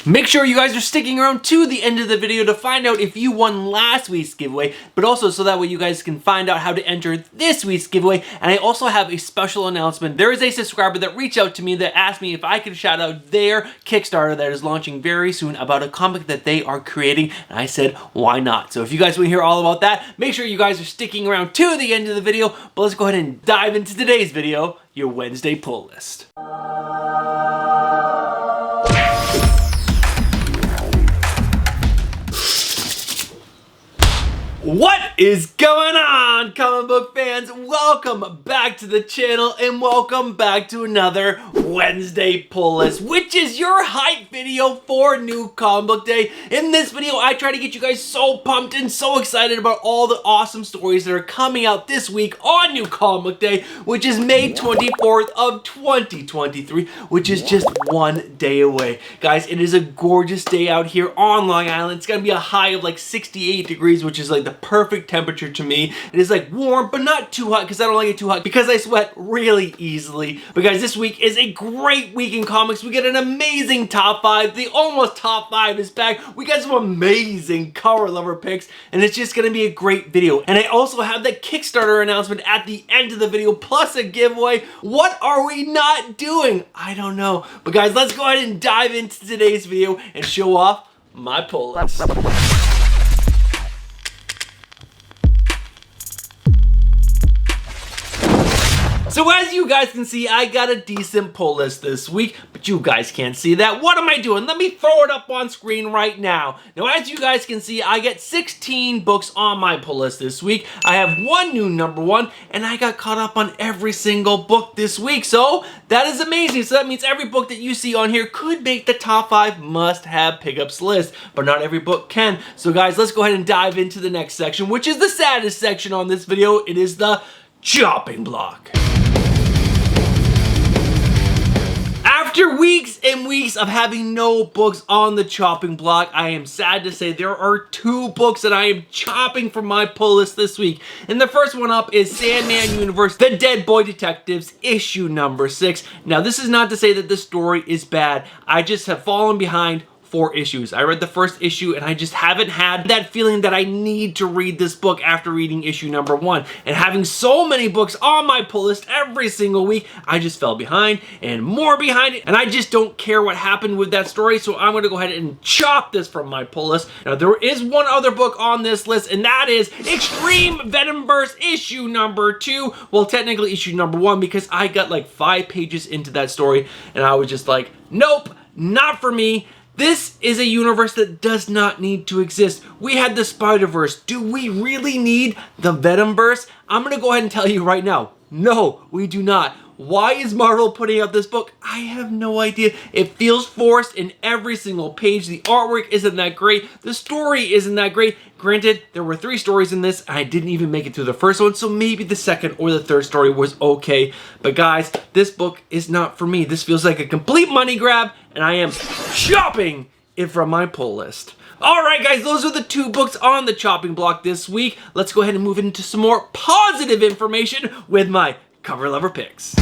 Make sure you guys are sticking around to the end of the video to find out if you won last week's giveaway, but also so that way you guys can find out how to enter this week's giveaway. And I also have a special announcement. There is a subscriber that reached out to me that asked me if I could shout out their Kickstarter that is launching very soon about a comic that they are creating, and I said, why not? So if you guys want to hear all about that, make sure you guys are sticking around to the end of the video. But let's go ahead and dive into today's video, your Wednesday pull list. What is going on, comic book fans? Welcome back to the channel and welcome back to another Wednesday pull list, which is your hype video for New Comic Book Day. In this video, I try to get you guys so pumped and so excited about all the awesome stories that are coming out this week on New Comic Book Day, which is May 24th of 2023, which is just one day away. Guys, it is a gorgeous day out here on Long Island. It's gonna be a high of like 68 degrees, which is like the perfect temperature to me. It is like warm, but not too hot because I don't like it too hot because I sweat really easily. But guys, this week is a great week in comics. We get an amazing top 5. The almost top 5 is back. We got some amazing cover lover picks, and it's just gonna be a great video. And I also have the Kickstarter announcement at the end of the video, plus a giveaway. What are we not doing? I don't know. But guys, let's go ahead and dive into today's video and show off my pull list. So as you guys can see, I got a decent pull list this week, but you guys can't see that. What am I doing? Let me throw it up on screen right now. Now, as you guys can see, I get 16 books on my pull list this week. I have one new #1, and I got caught up on every single book this week. So that is amazing. So that means every book that you see on here could make the top 5 must-have pickups list, but not every book can. So guys, let's go ahead and dive into the next section, which is the saddest section on this video. It is the chopping block. After weeks and weeks of having no books on the chopping block, I am sad to say there are 2 books that I am chopping from my pull list this week. And the first one up is Sandman Universe, The Dead Boy Detectives, issue #6. Now, this is not to say that this story is bad. I just have fallen behind 4 issues. I read the first issue and I just haven't had that feeling that I need to read this book after reading issue #1. And having so many books on my pull list every single week, I just fell behind and more behind it. And I just don't care what happened with that story, so I'm going to go ahead and chop this from my pull list. Now, there is one other book on this list, and that is Extreme Venomverse issue #2. Well, technically issue #1, because I got like 5 pages into that story and I was just like, nope, not for me. This is a universe that does not need to exist. We had the Spider-Verse. Do we really need the Venomverse? I'm gonna go ahead and tell you right now, no, we do not. Why is Marvel putting out this book? I have no idea. It feels forced in every single page. The artwork isn't that great. The story isn't that great. Granted, there were 3 stories in this, and I didn't even make it through the first one, so maybe the second or the third story was okay. But guys, this book is not for me. This feels like a complete money grab, and I am chopping it from my pull list. Alright guys, those are the 2 books on the chopping block this week. Let's go ahead and move into some more positive information with my cover lover picks.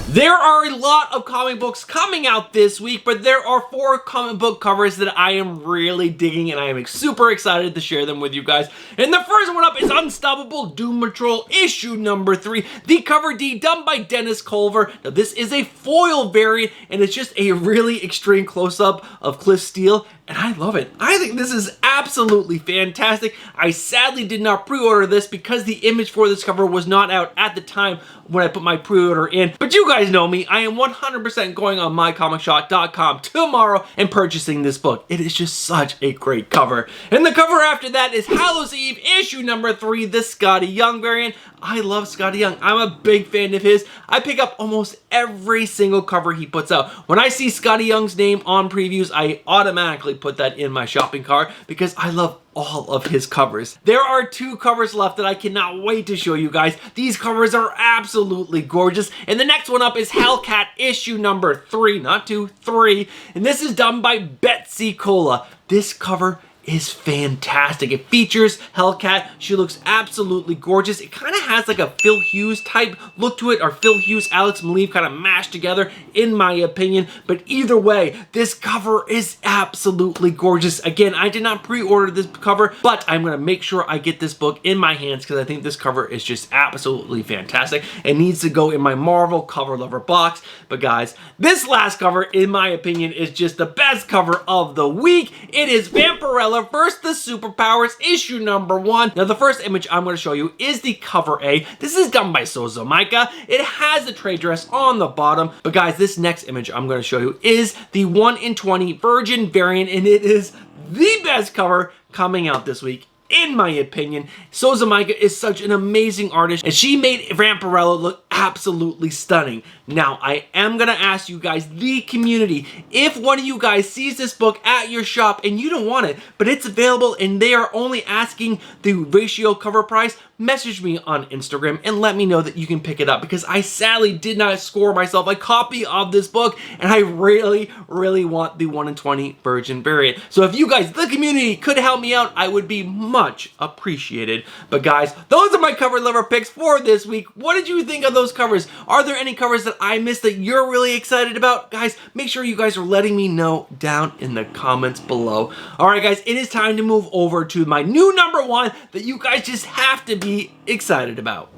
There are a lot of comic books coming out this week, but there are 4 comic book covers that I am really digging, and I am super excited to share them with you guys. And the first one up is Unstoppable Doom Patrol issue #3, the cover D done by Dennis Culver. Now, this is a foil variant, and it's just a really extreme close-up of Cliff Steele, and I love it. I think this is absolutely fantastic. I sadly did not pre-order this because the image for this cover was not out at the time when I put my pre-order in. But you guys know me, I am 100% going on mycomicshop.com tomorrow and purchasing this book. It is just such a great cover. And the cover after that is Hallows Eve issue #3, the Scotty Young variant. I love Scotty Young. I'm a big fan of his. I pick up almost every single cover he puts out. When I see Scotty Young's name on previews, I automatically put that in my shopping cart because I love all of his covers. There are 2 covers left that I cannot wait to show you guys. These covers are absolutely gorgeous. And the next one up is Hellcat issue #3, not 2, 3. And this is done by Betsy Cola. This cover is fantastic. It features Hellcat. She looks absolutely gorgeous. It kind of has like a Phil Hughes type look to it, or Phil Hughes, Alex Maleev kind of mashed together, in my opinion. But either way, this cover is absolutely gorgeous. Again, I did not pre-order this cover, but I'm going to make sure I get this book in my hands because I think this cover is just absolutely fantastic. It needs to go in my Marvel cover lover box. But guys, this last cover, in my opinion, is just the best cover of the week. It is Vampirella vs. the Superpowers, issue number 1. Now, the first image I'm going to show you is the cover A. This is done by Souza Micah. It has the trade dress on the bottom. But guys, this next image I'm going to show you is the 1 in 20 Virgin variant, and it is the best cover coming out this week, in my opinion. Souza Micah is such an amazing artist, and she made Vampirella look absolutely stunning. Now, I am going to ask you guys, the community, if one of you guys sees this book at your shop and you don't want it, but it's available and they are only asking the ratio cover price, message me on Instagram and let me know that you can pick it up, because I sadly did not score myself a copy of this book, and I really, really want the 1 in 20 Virgin variant. So if you guys, the community, could help me out, I would be much appreciated. But guys, those are my cover lover picks for this week. What did you think of those covers? Are there any covers that I missed that you're really excited about? Guys, make sure you guys are letting me know down in the comments below. Alright guys, it is time to move over to my new number 1 that you guys just have to be excited about.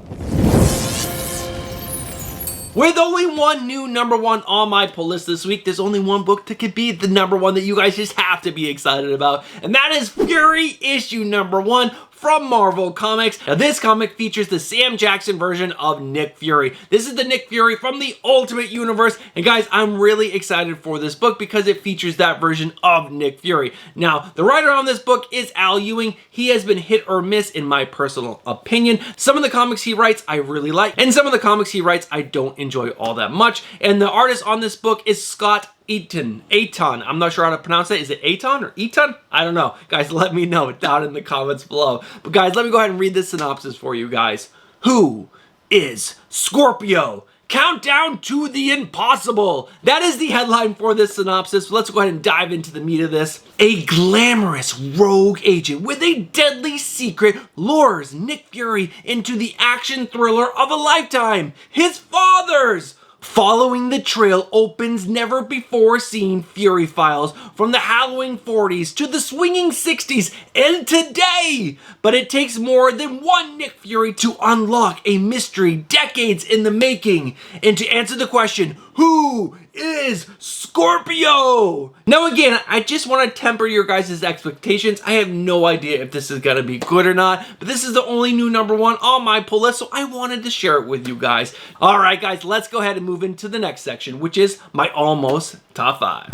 With only one new number 1 on my pull list this week, there's only one book that could be the number 1 that you guys just have to be excited about, and that is Fury issue number 1 from Marvel Comics. Now, this comic features the Sam Jackson version of Nick Fury. This is the Nick Fury from the Ultimate Universe, and guys, I'm really excited for this book because it features that version of Nick Fury. Now, the writer on this book is Al Ewing. He has been hit or miss in my personal opinion. Some of the comics he writes I really like, and some of the comics he writes I don't enjoy all that much. And the artist on this book is Scott Eaton. I'm not sure how to pronounce it. Is it Aton or Eton? I don't know. Guys, let me know down in the comments below. But guys, let me go ahead and read this synopsis for you guys. Who is Scorpio? Countdown to the impossible. That is the headline for this synopsis. Let's go ahead and dive into the meat of this. A glamorous rogue agent with a deadly secret lures Nick Fury into the action thriller of a lifetime, his father's. Following the trail opens never-before-seen Fury files from the hallowing 40s to the swinging 60s and today. But it takes more than one Nick Fury to unlock a mystery decades in the making. And to answer the question, who is Scorpio? Now again, I just want to temper your guys' expectations. I have no idea if this is going to be good or not, but this is the only new number 1 on my pull list, so I wanted to share it with you guys. Alright guys, let's go ahead and move into the next section, which is my almost top 5.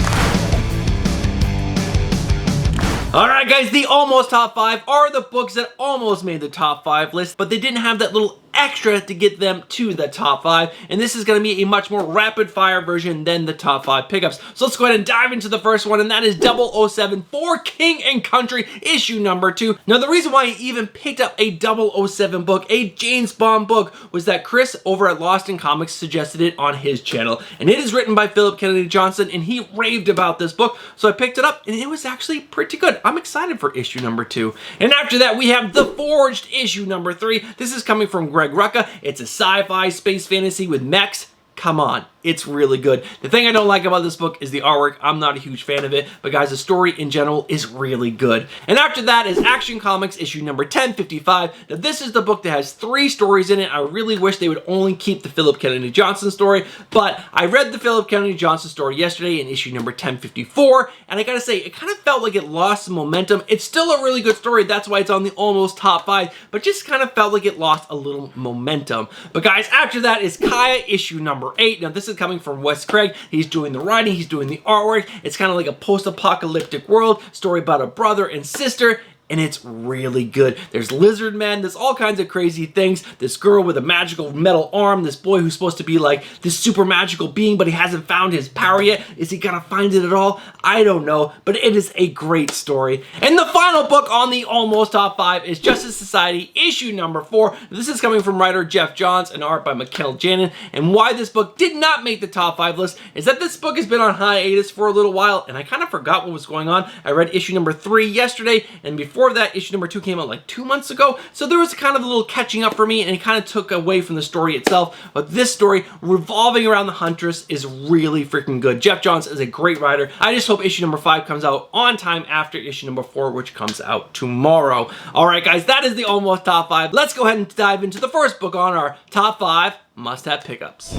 Alright guys, the almost top 5 are the books that almost made the top 5 list, but they didn't have that little extra to get them to the top 5, and this is going to be a much more rapid fire version than the top 5 pickups. So let's go ahead and dive into the first one, and that is 007 for King and Country issue number 2. Now the reason why I even picked up a 007 book, a James Bond book, was that Chris over at Lost in Comics suggested it on his channel, and it is written by Philip Kennedy Johnson, and he raved about this book, so I picked it up, and it was actually pretty good. I'm excited for issue number 2. And after that, we have The Forged issue number 3. This is coming from Greg Rucka. It's a sci-fi space fantasy with mechs. Come on, it's really good. The thing I don't like about this book is the artwork. I'm not a huge fan of it, but guys, the story in general is really good. And after that is Action Comics issue number 1055. Now this is the book that has 3 stories in it. I really wish they would only keep the Philip Kennedy Johnson story, but I read the Philip Kennedy Johnson story yesterday in issue number 1054, and I gotta say, it kind of felt like it lost some momentum. It's still a really good story, that's why it's on the almost top 5, but just kind of felt like it lost a little momentum. But guys, after that is Kaya issue number 8. Now this is coming from Wes Craig. He's doing the writing, he's doing the artwork. It's kind of like a post-apocalyptic world, story about a brother and sister. and it's really good. There's lizard men, there's all kinds of crazy things. This girl with a magical metal arm, this boy who's supposed to be like this super magical being, but he hasn't found his power yet. Is he gonna find it at all? I don't know, but it is a great story. And the final book on the Almost Top 5 is Justice Society issue number 4. This is coming from writer Jeff Johns and art by Mikkel Janin. And why this book did not make the top 5 list is that this book has been on hiatus for a little while, and I kind of forgot what was going on. I read issue number 3 yesterday, and before that, issue number 2 came out like 2 months ago, so there was kind of a little catching up for me, and it kind of took away from the story itself. But this story, revolving around the Huntress, is really freaking good. Jeff Johns is a great writer. I just hope issue number 5 comes out on time after issue number 4, which comes out tomorrow. Alright guys, that is the Almost Top 5. Let's go ahead and dive into the first book on our Top 5 Must-Have Pickups.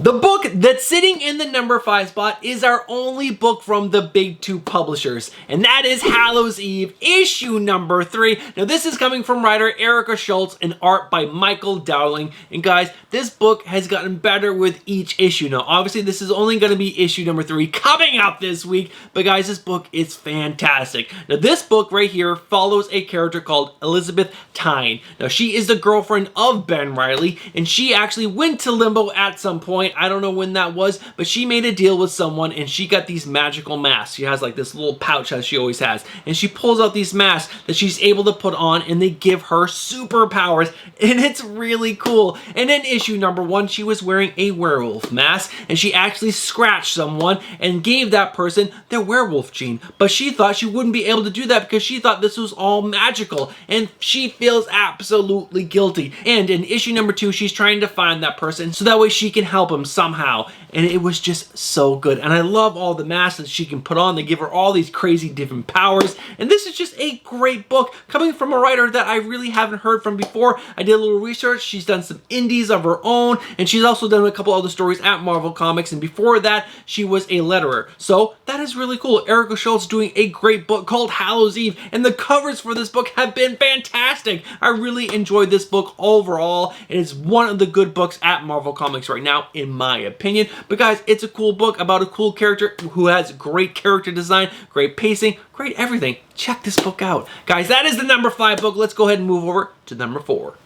The book that's sitting in the number 5 spot is our only book from the big 2 publishers, and that is Hallows Eve, issue number 3. Now this is coming from writer Erica Schultz and art by Michael Dowling. And guys, this book has gotten better with each issue. Now obviously this is only going to be issue number 3 coming out this week, but guys, this book is fantastic. Now this book right here follows a character called Elizabeth Tyne. Now she is the girlfriend of Ben Reilly, and she actually went to Limbo at some point. I don't know when that was, but she made a deal with someone and she got these magical masks. She has like this little pouch as she always has, and she pulls out these masks that she's able to put on, and they give her superpowers, and it's really cool. And in issue number 1, she was wearing a werewolf mask, and she actually scratched someone and gave that person their werewolf gene, but she thought she wouldn't be able to do that because she thought this was all magical, and she feels absolutely guilty. And in issue number 2, she's trying to find that person so that way she can help him somehow, and it was just so good. And I love all the masks that she can put on. They give her all these crazy different powers, and this is just a great book coming from a writer that I really haven't heard from before. I did a little research. She's done some indies of her own, and she's also done a couple other stories at Marvel Comics, and before that she was a letterer, so that is really cool. Erica Schultz doing a great book called Hallows Eve, and the covers for this book have been fantastic. I really enjoyed this book overall. It is one of the good books at Marvel Comics right now, in my opinion. But guys, it's a cool book about a cool character who has great character design, great pacing, great everything. Check this book out. Guys, that is the number 5 book. Let's go ahead and move over to number 4.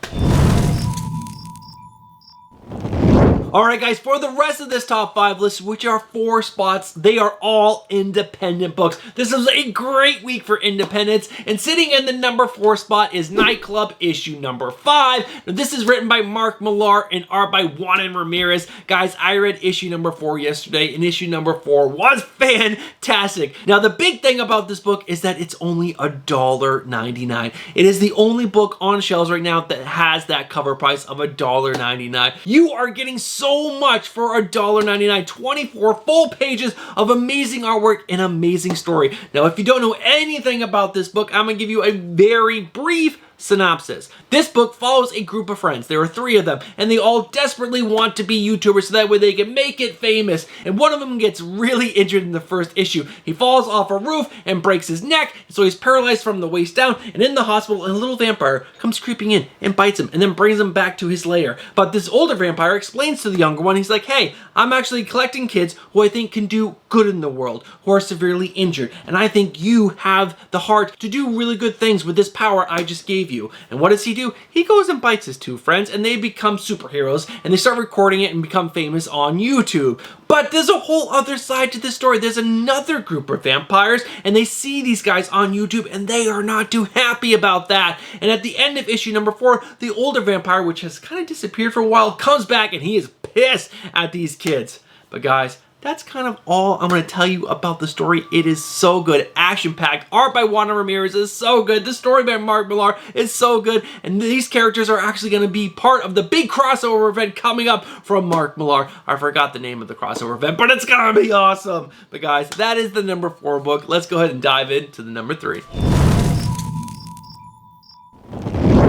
Alright guys, for the rest of this top 5 list, which are 4 spots, they are all independent books. This is a great week for independents, and sitting in the number 4 spot is Nightclub issue number 5. Now this is written by Mark Millar and art by Juan Ramirez. Guys, I read issue number 4 yesterday, and issue number 4 was fantastic. Now the big thing about this book is that it's only $1.99. It is the only book on shelves right now that has that cover price of $1.99. You are getting so much for $1.99. 24 full pages of amazing artwork and amazing story. Now, if you don't know anything about this book, I'm going to give you a very brief synopsis. This book follows a group of friends. There are 3 of them, and they all desperately want to be YouTubers so that way they can make it famous. And one of them gets really injured in the first issue. He falls off a roof and breaks his neck, so he's paralyzed from the waist down, and in the hospital, a little vampire comes creeping in and bites him and then brings him back to his lair. But this older vampire explains to the younger one, he's like, hey, I'm actually collecting kids who I think can do good in the world, who are severely injured, and I think you have the heart to do really good things with this power I just gave you. And what does he do? He goes and bites his 2 friends, and they become superheroes, and they start recording it and become famous on YouTube. But there's a whole other side to this story. There's another group of vampires, and they see these guys on YouTube, and they are not too happy about that. And at the end of issue number 4, the older vampire, which has kind of disappeared for a while, comes back, and he is pissed at these kids. But guys, that's kind of all I'm going to tell you about the story. It is so good. Action-packed. Art by Juan Ramirez is so good. The story by Mark Millar is so good. And these characters are actually going to be part of the big crossover event coming up from Mark Millar. I forgot the name of the crossover event, but it's going to be awesome. But guys, that is the number 4 book. Let's go ahead and dive into the number 3.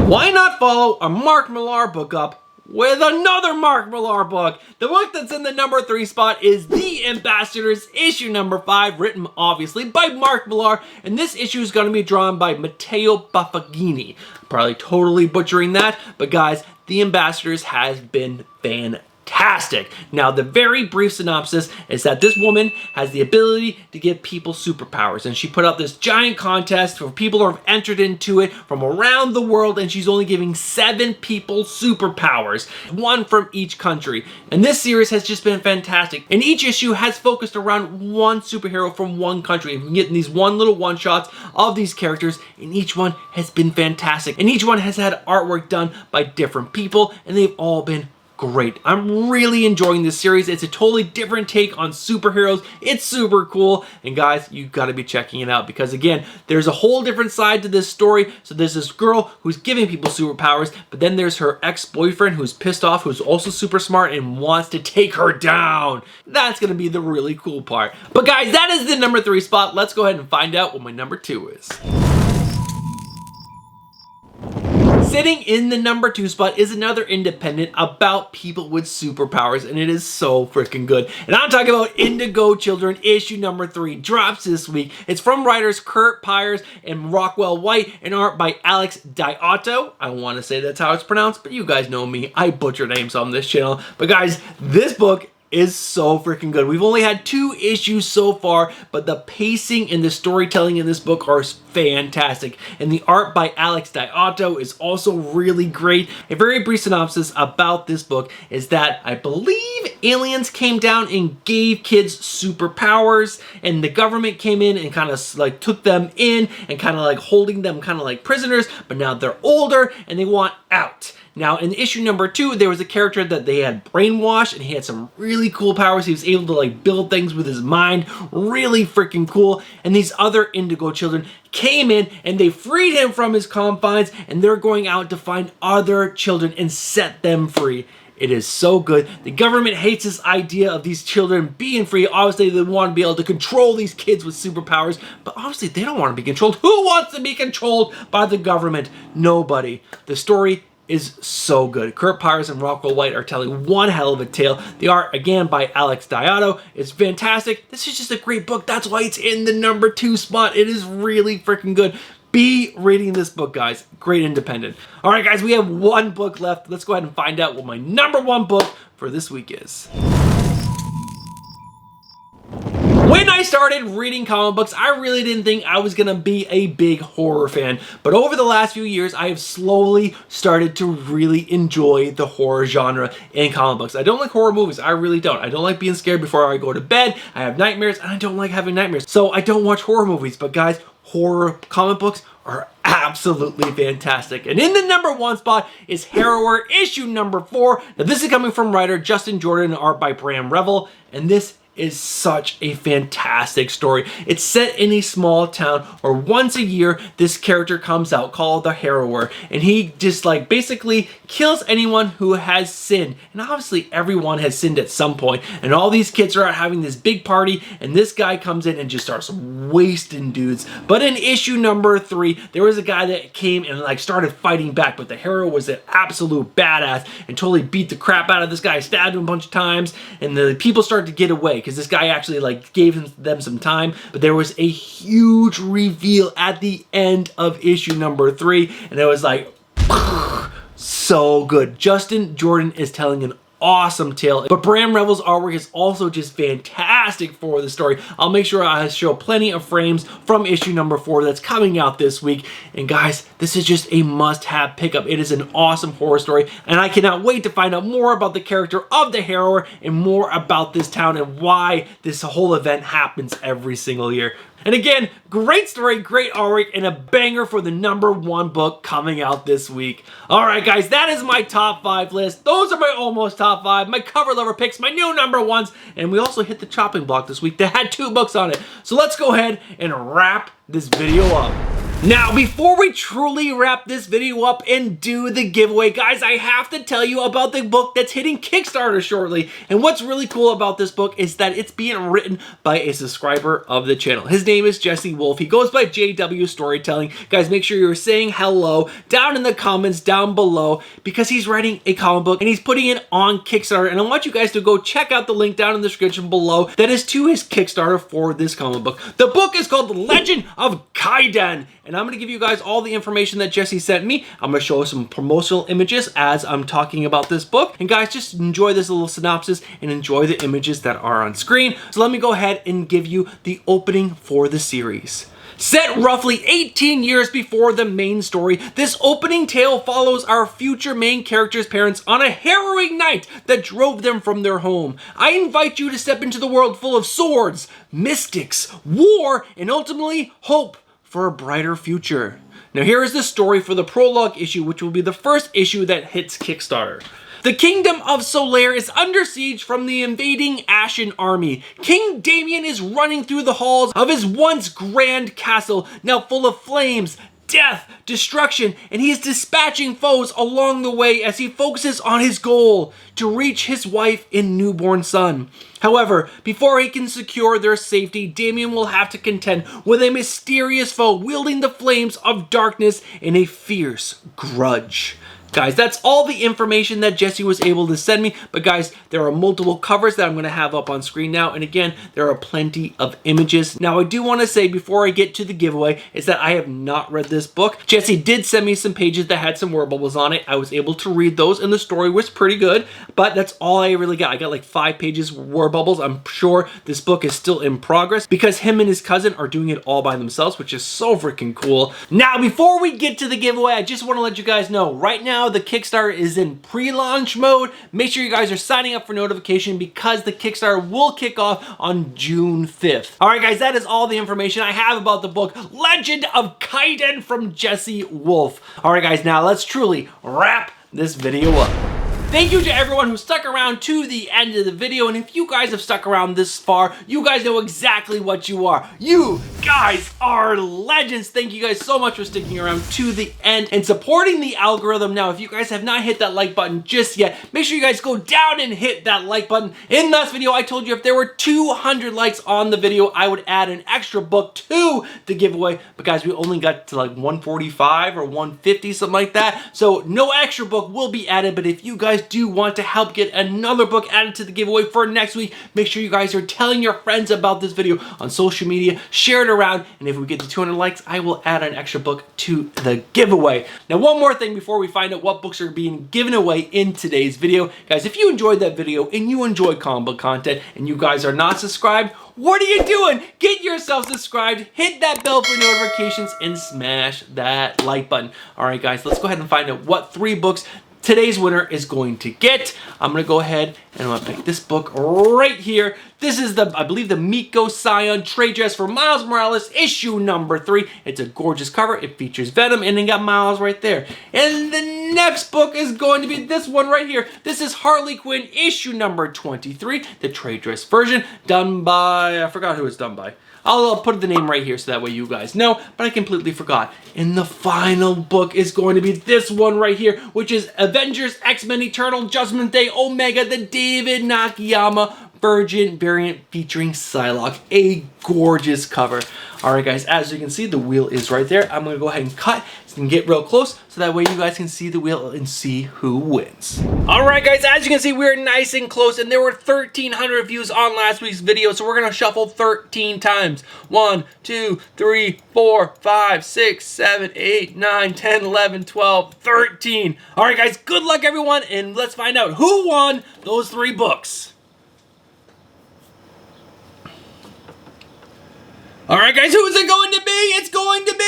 Why not follow a Mark Millar book up with another Mark Millar book? The book that's in the number 3 spot is The Ambassadors, issue number 5, written obviously by Mark Millar, and this issue is going to be drawn by Matteo Buffagini. Probably totally butchering that, but guys, The Ambassadors has been fantastic. fantastic. Now, the very brief synopsis is that this woman has the ability to give people superpowers, and she put out this giant contest for people who have entered into it from around the world, and she's only giving 7 people superpowers, 1 from each country. And this series has just been fantastic, and each issue has focused around one superhero from one country, and we get these one little one-shots of these characters, and each one has been fantastic, and each one has had artwork done by different people, and they've all been great. I'm really enjoying this series. It's a totally different take on superheroes. It's super cool. And guys, you got to be checking it out because again, there's a whole different side to this story. So there's this girl who's giving people superpowers, but then there's her ex-boyfriend who's pissed off, who's also super smart and wants to take her down. That's going to be the really cool part. But guys, that is the number 3 spot. Let's go ahead and find out what my number 2 is. Sitting in the number 2 spot is another independent about people with superpowers, and it is so freaking good. And I'm talking about Indigo Children, issue number 3, drops this week. It's from writers Kurt Pyers and Rockwell White, and art by Alex Diotto. I want to say that's how it's pronounced, but you guys know me. I butcher names on this channel. But guys, this book is so freaking good. We've only had 2 issues so far, but the pacing and the storytelling in this book are fantastic. And the art by Alex Diotto is also really great. A very brief synopsis about this book is that I believe aliens came down and gave kids superpowers, and the government came in and kind of like took them in and kind of like holding them kind of like prisoners, but now they're older and they want out. Now, in issue number 2, there was a character that they had brainwashed, and he had some really cool powers. He was able to like build things with his mind, really freaking cool. And these other Indigo Children came in and they freed him from his confines, and they're going out to find other children and set them free. It is so good. The government hates this idea of these children being free. Obviously, they want to be able to control these kids with superpowers, but obviously they don't want to be controlled. Who wants to be controlled by the government? Nobody. The story is so good. Kurt Pyers and Rockwell White are telling one hell of a tale. The art, again, by Alex Diotto, is fantastic. This is just a great book. That's why it's in the number 2 spot. It is really freaking good. Be reading this book, guys. Great independent. All right, guys, we have 1 book left. Let's go ahead and find out what my number 1 book for this week is. When I started reading comic books, I really didn't think I was going to be a big horror fan. But over the last few years, I have slowly started to really enjoy the horror genre in comic books. I don't like horror movies. I really don't. I don't like being scared before I go to bed. I have nightmares, and I don't like having nightmares. So I don't watch horror movies. But guys, horror comic books are absolutely fantastic. And in the number 1 spot is Harrower, issue number 4. Now, this is coming from writer Justin Jordan and art by Bram Revel. And this is such a fantastic story. It's set in a small town where once a year this character comes out called the Harrower, and he just like basically kills anyone who has sinned. And obviously everyone has sinned at some point, and all these kids are out having this big party, and this guy comes in and just starts wasting dudes. But in issue number 3, there was a guy that came and like started fighting back, but the Harrower was an absolute badass and totally beat the crap out of this guy, stabbed him a bunch of times, and the people started to get away because this guy actually like gave them some time. But there was a huge reveal at the end of issue number 3, and it was like so good. Justin Jordan is telling an awesome tale, but Bram Revel's artwork is also just fantastic for the story. I'll make sure I show plenty of frames from issue number 4 that's coming out this week. And guys, this is just a must-have pickup. It is an awesome horror story, and I cannot wait to find out more about the character of the Harrower and more about this town and why this whole event happens every single year. And again, great story, great artwork, and a banger for the number 1 book coming out this week. Alright guys, that is my top 5 list. Those are my almost top 5, my cover lover picks, my new number 1s, and we also hit the chopping block this week that had 2 books on it. So let's go ahead and wrap this video up. Now, before we truly wrap this video up and do the giveaway, guys, I have to tell you about the book that's hitting Kickstarter shortly. And what's really cool about this book is that it's being written by a subscriber of the channel. His name is Jesse Wolf. He goes by JW Storytelling. Guys, make sure you're saying hello down in the comments down below, because he's writing a comic book and he's putting it on Kickstarter. And I want you guys to go check out the link down in the description below that is to his Kickstarter for this comic book. The book is called The Legend of Kaiden. and I'm going to give you guys all the information that Jesse sent me. I'm going to show some promotional images as I'm talking about this book. And guys, just enjoy this little synopsis and enjoy the images that are on screen. So let me go ahead and give you the opening for the series. Set roughly 18 years before the main story, this opening tale follows our future main character's parents on a harrowing night that drove them from their home. I invite you to step into the world full of swords, mystics, war, and ultimately hope for a brighter future. Now here is the story for the prologue issue, which will be the first issue that hits Kickstarter. The kingdom of Solaire is under siege from the invading Ashen army. King Damien is running through the halls of his once grand castle, now full of flames, death, destruction, and he is dispatching foes along the way as he focuses on his goal, to reach his wife and newborn son. However, before he can secure their safety, Damien will have to contend with a mysterious foe wielding the flames of darkness in a fierce grudge. Guys, that's all the information that Jesse was able to send me, but guys, there are multiple covers that I'm going to have up on screen now, and again, there are plenty of images. Now, I do want to say before I get to the giveaway is that I have not read this book. Jesse did send me some pages that had some word bubbles on it. I was able to read those, and the story was pretty good, but that's all I really got. I got like 5 pages word bubbles. I'm sure this book is still in progress because him and his cousin are doing it all by themselves, which is so freaking cool. Now, before we get to the giveaway, I just want to let you guys know, right now, the Kickstarter is in pre-launch mode. Make sure you guys are signing up for notification because the Kickstarter will kick off on June 5th. All right, guys, that is all the information I have about the book Legend of Kaiden from Jesse Wolf. All right, guys, now let's truly wrap this video up. Thank you to everyone who stuck around to the end of the video, and if you guys have stuck around this far, you guys know exactly what you are. You guys are legends. Thank you guys so much for sticking around to the end and supporting the algorithm. Now, if you guys have not hit that like button just yet, make sure you guys go down and hit that like button. In this video, I told you if there were 200 likes on the video, I would add an extra book to the giveaway, but guys, we only got to like 145 or 150, something like that, so no extra book will be added. But if you guys do want to help get another book added to the giveaway for next week, make sure you guys are telling your friends about this video on social media, share it around, and if we get to 200 likes, I will add an extra book to the giveaway. Now, one more thing before we find out what books are being given away in today's video. Guys, if you enjoyed that video and you enjoy comic book content and you guys are not subscribed, what are you doing? Get yourself subscribed, hit that bell for notifications, and smash that like button. All right, guys, let's go ahead and find out what 3 books today's winner is going to get. I'm going to go ahead and I'm going to pick this book right here. This is I believe the Miko Scion trade dress for Miles Morales, issue number 3. It's a gorgeous cover. It features Venom and it got Miles right there. And the next book is going to be this one right here. This is Harley Quinn, issue number 23, the trade dress version, done by, I forgot who it's done by. I'll put the name right here so that way you guys know, but I completely forgot. And the final book is going to be this one right here, which is Avengers X-Men Eternal Judgment Day Omega, the David Nakayama Virgin variant featuring Psylocke. A gorgeous cover. Alright guys, as you can see, the wheel is right there. I'm going to go ahead and cut and get real close so that way you guys can see the wheel and see who wins. Alright guys, as you can see, we're nice and close, and there were 1,300 views on last week's video, so we're going to shuffle 13 times. 1, 2, 3, 4, 5, 6, 7, 8, 9, 10, 11, 12, 13. Alright guys, good luck everyone, and let's find out who won those 3 books. Alright guys, who is it going to be? It's going to be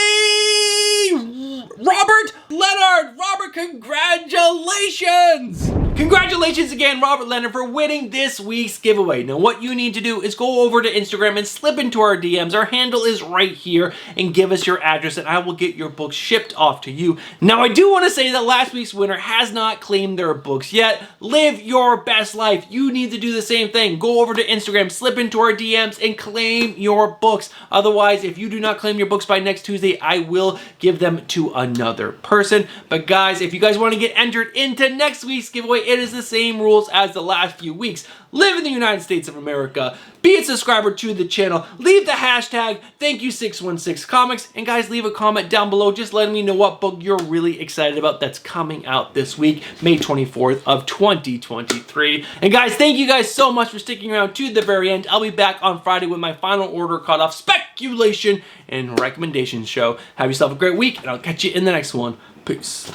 Robert Leonard! Robert, congratulations! Congratulations again, Robert Leonard, for winning this week's giveaway. Now, what you need to do is go over to Instagram and slip into our DMs. Our handle is right here, and give us your address, and I will get your books shipped off to you. Now, I do want to say that last week's winner has not claimed their books yet. Live your best life. You need to do the same thing. Go over to Instagram, slip into our DMs, and claim your books. Otherwise, if you do not claim your books by next Tuesday, I will give them to another person. But guys, if you guys want to get entered into next week's giveaway, it is the same rules as the last few weeks. Live in the United States of America, be a subscriber to the channel, leave the hashtag thank you616comics, and guys, leave a comment down below just letting me know what book you're really excited about that's coming out this week, May 24th of 2023. And guys, thank you guys so much for sticking around to the very end. I'll be back on Friday with my final order caught off speculation and recommendation show. Have yourself a great week, and I'll catch you in the next one. Peace.